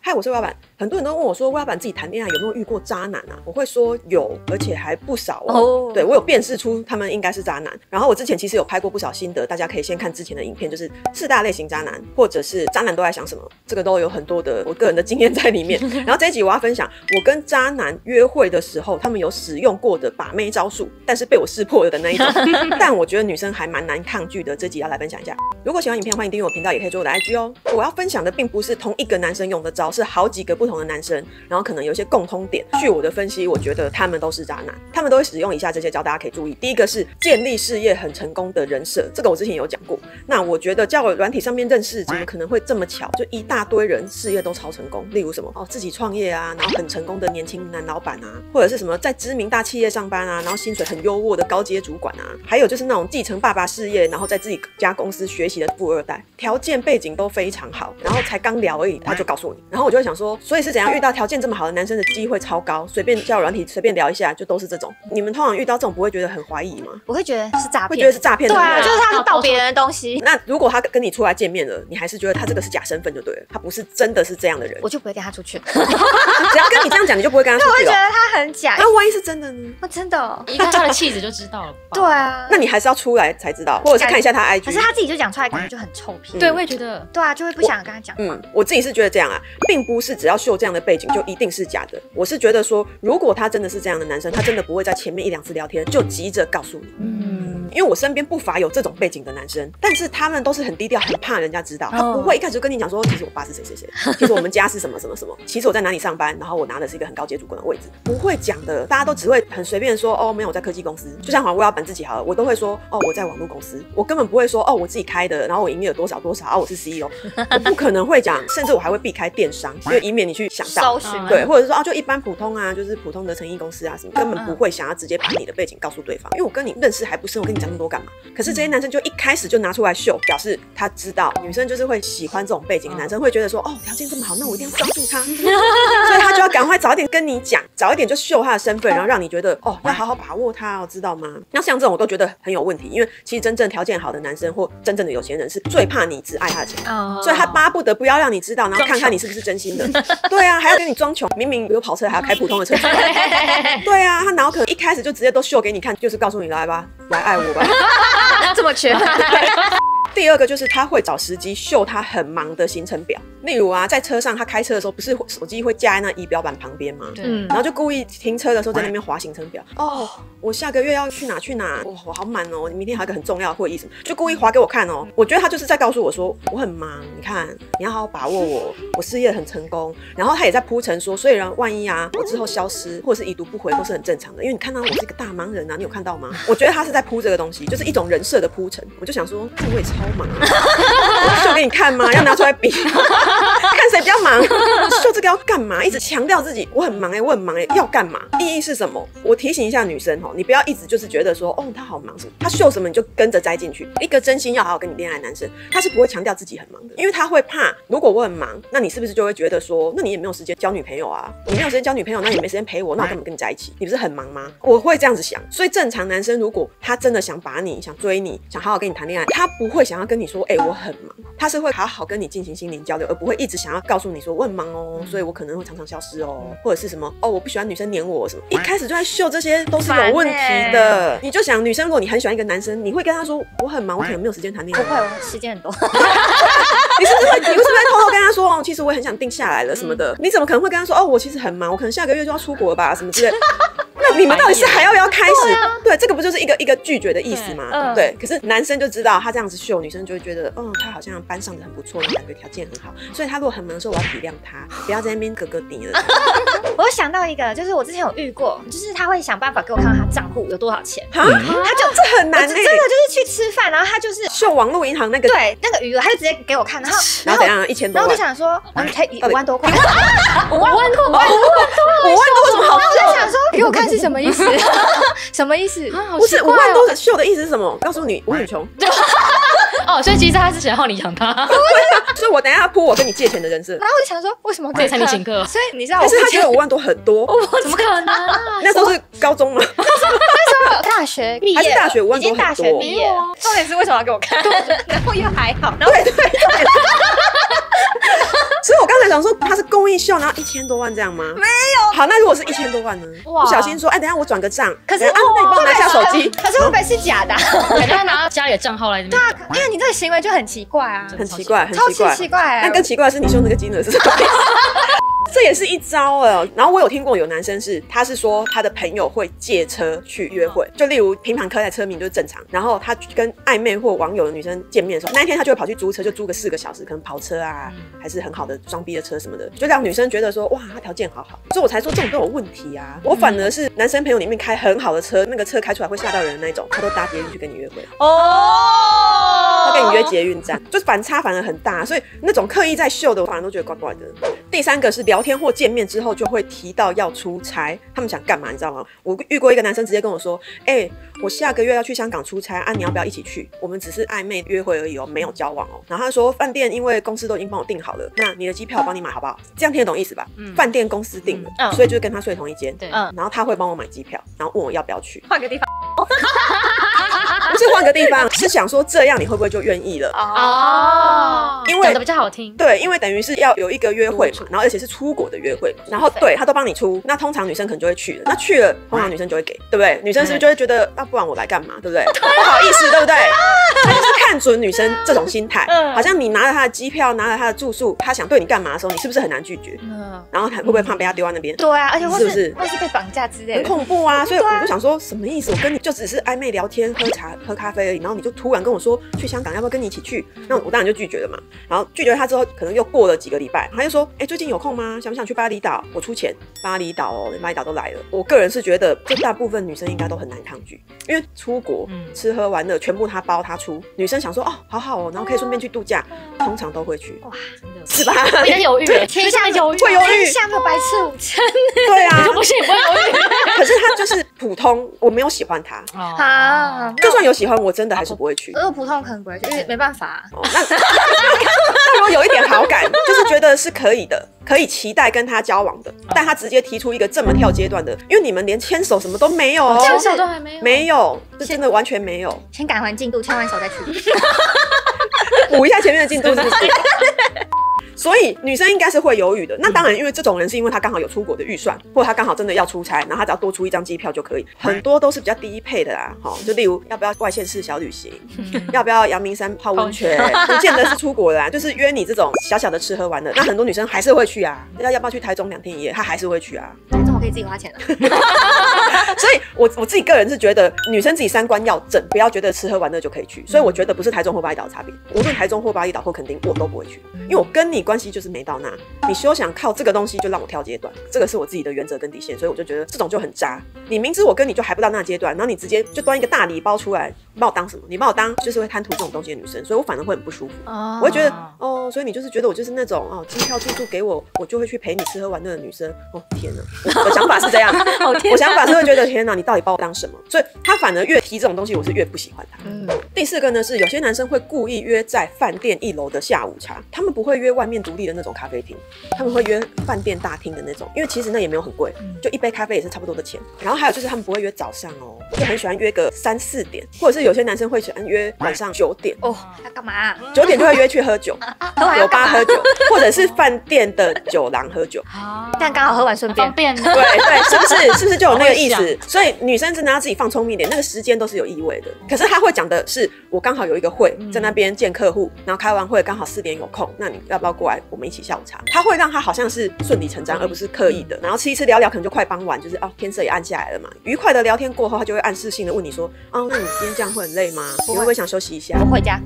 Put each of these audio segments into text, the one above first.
嗨，我是魏老板。很多人都问我说，魏老板自己谈恋爱有没有遇过渣男啊？我会说有，而且还不少哦。对，我有辨识出他们应该是渣男。然后我之前其实有拍过不少心得，大家可以先看之前的影片，就是4大类型渣男，或者是渣男都在想什么，这个都有很多的我个人的经验在里面。然后这一集我要分享我跟渣男约会的时候，他们有使用过的把妹招数，但是被我识破了的那一种。但我觉得女生还蛮难抗拒的，这集要来分享一下。如果喜欢影片，欢迎订阅我频道，也可以追我的 IG 哦。我要分享的并不是同一个男生用的招，是好几个不同的男生，然后可能有一些共通点。据我的分析，我觉得他们都是渣男，他们都会使用以下这些招，大家可以注意。第一个是建立事业很成功的人设，这个我之前有讲过。那我觉得交友软体上面认识，怎么可能会这么巧？就一大堆人事业都超成功，例如什么自己创业啊，然后很成功的年轻男老板啊，或者是什么在知名大企业上班啊，然后薪水很优渥的高阶主管啊，还有就是那种继承爸爸事业，然后在自己家公司学习的富二代，条件背景都非常好，然后才刚聊而已，他就告诉你，然后我就会想说，所以是怎样遇到条件这么好的男生的机会超高，随便交友软体随便聊一下就都是这种。你们通常遇到这种不会觉得很怀疑吗？我会觉得是诈骗，会觉得是诈骗，对啊，就是他是盗别人的东西。那如果他跟你出来见面了，你还是觉得他这个是假身份就对了，他不是真的是这样的人，我就不会跟他出去。只要跟你这样讲，你就不会跟他出去了。我会觉得他很假。那万一是真的呢？真的，一看他的气质就知道了吧？对啊，那你还是要出来才知道，或者是看一下他 IG。可是他自己就讲出来，感觉就很臭屁。对，我也觉得。对啊，就会不想跟他讲话。我自己是觉得这样啊，并不是只要秀这样的背景就一定是假的。我是觉得说，如果他真的是这样的男生，他真的不会在前面1、2次聊天就急着告诉你。因为我身边不乏有这种背景的男生，但是他们都是很低调，很怕人家知道。他不会一开始就跟你讲说，其实我爸是谁谁谁，其实我们家是什么什么什么，其实我在哪里上班，然后我拿的是一个很高阶主管的位置，不会讲的。大家都只会很随便说，哦，没有，我在科技公司。就像好像我要板自己好了，我都会说，哦，我在网络公司，我根本不会说，哦，我自己开的，然后我营业额多少多少，我是 CEO， 我不可能会讲，甚至我还会避开电商，因为以免你去想到，对，或者是说，就一般普通啊，就是普通的成衣公司啊什么，根本不会想要直接把你的背景告诉对方，因为我跟你认识还不深，我跟你讲那么多干嘛？可是这些男生就一开始就拿出来秀，表示他知道女生就是会喜欢这种背景的男生，会觉得说，哦，条件这么好，那我一定要抓住他，所以他就要赶快早一点跟你讲，早一点就秀他的身份，然后让你觉得，哦，要好好把握他哦，知道吗？那像这种我都觉得很有问题，因为其实真正条件好的男生或真正的有钱人是最怕你只爱他的钱，所以他巴不得不要让你知道，然后看看你是不是真心的。对啊，还要跟你装穷，明明有跑车还要开普通的车。对啊，他哪有可能一开始就直接都秀给你看，就是告诉你来吧，来爱我吧。这么缺。第二个就是他会找时机秀他很忙的行程表，例如啊，在车上他开车的时候，不是手机会架在那仪表板旁边吗？然后就故意停车的时候在那边滑行程表。哦，我下个月要去哪去哪？我好满哦，你明天还有一个很重要的会议什么，就故意滑给我看哦。我觉得他就是在告诉我说我很忙，你看你要好好把握我事业很成功。然后他也在铺陈说，所以万一啊我之后消失或者是已读不回都是很正常的，因为你看到我是一个大忙人啊，你有看到吗？我觉得他是在铺这个东西，就是一种人设的铺陈。我就想说，我也超忙啊，我秀给你看吗？要拿出来比，看谁比较忙。秀这个要干嘛？一直强调自己我很忙我很忙要干嘛？意义是什么？我提醒一下女生你不要一直就是觉得说，哦，他好忙什么，他秀什么你就跟着栽进去。一个真心要好好跟你恋爱的男生，他是不会强调自己很忙的，因为他会怕，如果我很忙，那你是不是就会觉得说，那你也没有时间交女朋友啊？你没有时间交女朋友，那你没时间陪我，那我根本跟你在一起，你不是很忙吗？我会这样子想。所以正常男生如果他真的想把你、想追你、想好好跟你谈恋爱，他不会想要跟你说，我很忙，他是会好好跟你进行心灵交流，而不会一直想要告诉你说我很忙哦，所以我可能会常常消失哦，或者是什么我不喜欢女生黏我什么，一开始就在秀这些都是有问题的。你就想女生，如果你很喜欢一个男生，你会跟他说我很忙，我可能没有时间谈恋爱。不会，我时间很多。你是不是会偷偷跟他说其实我很想定下来了什么的？你怎么可能会跟他说我其实很忙，我可能下个月就要出国了吧什么之类的？那你们到底是还要开始？对，这个不就是一个拒绝的意思吗？对。可是男生就知道他这样子秀，女生就会觉得，他好像班上的很不错，两个条件很好，所以他如果很忙的时候，我要体谅他，不要在那边咯咯滴了。我想到一个，就是我之前有遇过，就是他会想办法给我看到他账户有多少钱。他就这很难真的就是去吃饭，然后他就是秀网络银行那个那个余额，他就直接给我看，然后怎样1000多万，然后我就想说，才5万多块，5万多，5万多有什么好？我就想说，给我看是什么意思？什么意思？不是5万多秀的意思是什么？告诉你，我很穷。所以其实他是想要你养他。所以我等一下要铺我跟你借钱的人设。然后我就想说，为什么可以才你请客？所以你知道，可是他觉得5万多很多，怎么可能？那时候是高中吗？那时候大学毕业，还是大学5万多很多？已经大学毕业。重点是为什么要给我看？然后又还好，然后对。所以我刚才想说他是故意秀，然后1000多万这样吗？没有。好，那如果是1000多万呢？不小心说，哎，等一下我转个账，可是那你帮我拿下手机。可是会不会是假的？可能要拿家里的账号来这边。对啊，因为你这个行为就很奇怪啊，很奇怪，超级奇怪。但更奇怪的是你秀那个金额是什么意思？这也是一招然后我有听过有男生他是说他的朋友会借车去约会，就例如平常开在车名就是正常，然后他跟暧昧或网友的女生见面的时候，那一天他就会跑去租车，就租个4个小时，可能跑车啊，还是很好的双 B 的车什么的，就让女生觉得说哇他条件好好，所以我才说这种都有问题啊。我反而是男生朋友里面开很好的车，那个车开出来会吓到人的那种，他都搭捷运去跟你约会他跟你约捷运站，就反差反而很大，所以那种刻意在秀的，我反而都觉得怪怪的。第3个是聊天或见面之后就会提到要出差，他们想干嘛你知道吗？我遇过一个男生直接跟我说，我下个月要去香港出差啊，你要不要一起去？我们只是暧昧约会而已没有交往然后他说饭店因为公司都已经帮我订好了，那你的机票我帮你买好不好？这样听得懂意思吧？饭店公司订了，所以就是跟他睡同一间，然后他会帮我买机票，然后问我要不要去，换个地方。不是换个地方，是想说这样你会不会就愿意了？因为讲得比较好听。对，因为等于是要有一个约会嘛，然后而且是出国的约会，然后对他都帮你出，那通常女生可能就会去了，那去了通常女生就会给，对不对？女生是不是就会觉得不然我来干嘛，对不对？不好意思，对不对？他就是看准女生这种心态，好像你拿了他的机票，拿了他的住宿，他想对你干嘛的时候，你是不是很难拒绝？然后会不会怕被他丢在那边？对啊，而且是不是会是被绑架之类的，很恐怖啊！所以我就想说，什么意思？我跟你就只是暧昧聊天、喝茶、喝咖啡而已，然后你就突然跟我说去香港，要不要跟你一起去？那我当然就拒绝了嘛。然后拒绝他之后，可能又过了几个礼拜，他就说：“最近有空吗？想不想去巴厘岛？我出钱。”巴厘岛连巴厘岛都来了。我个人是觉得，这大部分女生应该都很难抗拒，因为出国吃喝玩乐全部他包他出，女生想说好好然后可以顺便去度假，通常都会去。哇，是吧？有点犹豫，天下犹豫，会犹豫，天下没有白吃午餐。对啊，你就不信，不会犹豫。可是他就是普通，我没有喜欢他就算有喜欢，我真的还是不会去。如果普通可能不会去，因为没办法。那如果有一点好感，就是觉得是可以的，可以期待跟他交往的，但他直接提出一个这么跳阶段的，因为你们连牵手什么都没有牵手都还没有，没有，这真的完全没有。先赶完进度，牵完手再去，补一下前面的进度，是不是？所以女生应该是会犹豫的。那当然，因为这种人是因为他刚好有出国的预算，或者他刚好真的要出差，然后他只要多出一张机票就可以。很多都是比较低配的啦，就例如要不要外县市小旅行，要不要阳明山泡温泉，不见得是出国的啦，就是约你这种小小的吃喝玩乐。那很多女生还是会去啊，要不要去台中2天1夜，她还是会去啊。台中我可以自己花钱了。所以我自己个人是觉得，女生自己3观要正，不要觉得吃喝玩乐就可以去。所以我觉得不是台中或巴厘岛的差别，无论台中或巴厘岛或垦丁，我都不会去，因为我跟你关系就是没到那，你休想靠这个东西就让我跳阶段，这个是我自己的原则跟底线，所以我就觉得这种就很渣。你明知我跟你就还不到那阶段，然后你直接就端一个大礼包出来，你把我当什么？你把我当就是会贪图这种东西的女生，所以我反而会很不舒服。我会觉得所以你就是觉得我就是那种机票住宿给我就会去陪你吃喝玩乐的女生。天哪，我的想法是这样，我想法是会觉得天哪，你到底把我当什么？所以他反而越提这种东西，我是越不喜欢他。第4个呢是有些男生会故意约在饭店1楼的下午茶，他们不会约外面独立的那种咖啡厅，他们会约饭店大厅的那种，因为其实那也没有很贵，就一杯咖啡也是差不多的钱。然后还有就是他们不会约早上就很喜欢约个3、4点，或者是有些男生会喜欢约晚上9点。要干嘛？9点就会约去喝酒，酒吧喝酒，或者是饭店的酒廊喝酒。但刚好喝完顺便。对，是不是就有那个意思？所以女生真的要自己放聪明一点，那个时间都是有意味的。可是他会讲的是，我刚好有一个会在那边见客户，然后开完会刚好4点有空，那你要不要过来我们一起下午茶？他会让他好像是顺理成章，而不是刻意的。然后吃一吃聊聊，可能就快傍晚，就是天色也暗下来了嘛。愉快的聊天过后，他就会暗示性的问你说，那你今天这样会很累吗？你会不会想休息一下？我回家。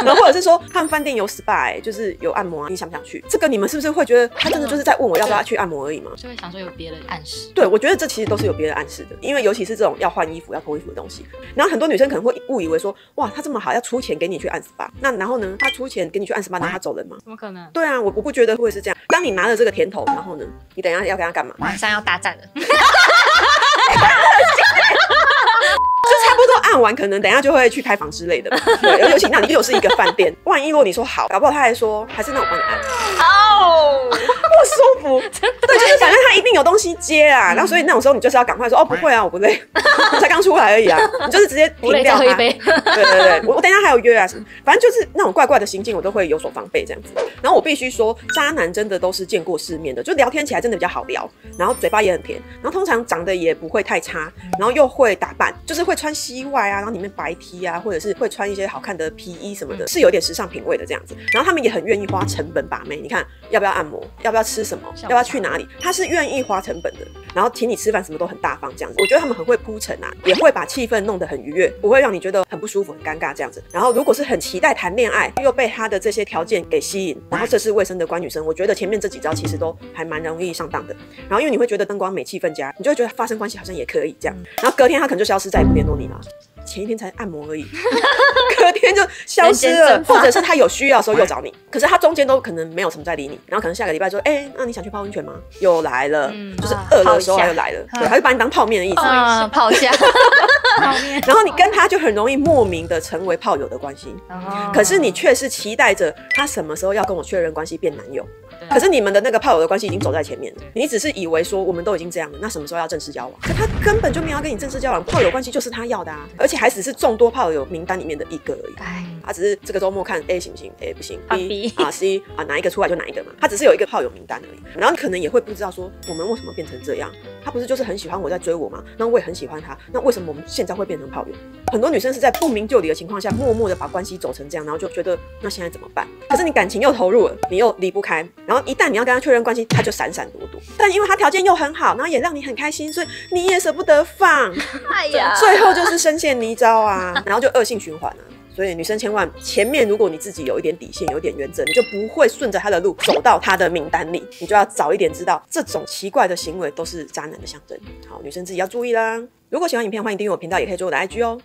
然后或者是说他们饭店有 SPA，就是有按摩你想不想去？这个你们是不是会觉得他真的就是在问我要不要去按摩而已吗？就会想说有别的暗示。对，我觉得这其实都是有别的暗示的，因为尤其是这种要换衣服要脱衣服的东西，然后很多女生可能会误以为说，哇，他这么好要出钱给你去按 SPA， 那然后呢，他出钱给你去按 SPA， 那他走人吗？怎么可能？对啊，我不觉得会是这样。当你拿了这个甜头，然后呢，你等一下要跟他干嘛？晚上要大战了。就差不多按完，可能等一下就会去开房之类的。对，尤其那里又是一个饭店，万一如果你说好，搞不好他还说还是那我帮你按，不舒服。真的。对，就是反正他一定有东西接啊，然后所以那种时候你就是要赶快说哦不会啊，我不累，我才刚出来而已啊，你就是直接停掉他。对对对，我等一下还有约啊什么，反正就是那种怪怪的行径，我都会有所防备这样子。然后我必须说，渣男真的都是见过世面的，就聊天起来真的比较好聊，然后嘴巴也很甜，然后通常长得也不会太差，然后又会打扮，就是会穿西外啊，然后里面白 T 啊，或者是会穿一些好看的皮衣什么的，是有点时尚品味的这样子。然后他们也很愿意花成本把妹，你看要不要按摩，要不要吃什么，要不要去哪里，他是愿意花成本的，然后请你吃饭什么都很大方这样子。我觉得他们很会铺陈啊，也会把气氛弄得很愉悦，不会让你觉得很不舒服、很尴尬这样子。然后如果是很期待谈恋爱，又被他的这些条件给吸引，然后涉世未深的乖女生，我觉得前面这几招其实都还蛮容易上当的。然后因为你会觉得灯光美、气氛佳，你就会觉得发生关系好像也可以这样。然后隔天他可能就消失，再也不联络你了。前一天才按摩而已，隔天就消失了，或者是他有需要的时候又找你，可是他中间都可可能没有什么在理你，然后可能下个礼拜说，那你想去泡温泉吗？又来了，就是饿了的时候他又来了，对，他就把你当泡面的意思，泡一下，泡面，然后你跟他就很容易莫名的成为炮友的关系，可是你却是期待着他什么时候要跟我确认关系变男友，可是你们的那个炮友的关系已经走在前面了，你只是以为说我们都已经这样了，那什么时候要正式交往？可他根本就没有要跟你正式交往，炮友关系就是他要的啊，而且还只是众多炮友名单里面的一个而已。他只是这个周末看 A 行不行 ，A 不行 ，B 啊 C 啊哪一个出来就哪一个嘛，他只是有一个炮友名单而已。然后你可能也会不知道说我们为什么变成这样，他不是就是很喜欢我在追我吗？那我也很喜欢他，那为什么我们现在会变成炮友？很多女生是在不明就里的情况下，默默的把关系走成这样，然后就觉得那现在怎么办？可是你感情又投入了，你又离不开，然后一旦你要跟他确认关系，他就闪闪躲躲。但因为他条件又很好，然后也让你很开心，所以你也舍不得放，哎呀，最后就是深陷泥沼啊，然后就恶性循环啊。所以女生千万前面如果你自己有一点底线有一点原则，你就不会顺着他的路走到他的名单里，你就要早一点知道这种奇怪的行为都是渣男的象征。好，女生自己要注意啦。如果喜欢影片，欢迎订阅我频道，也可以追我的 IG 哦。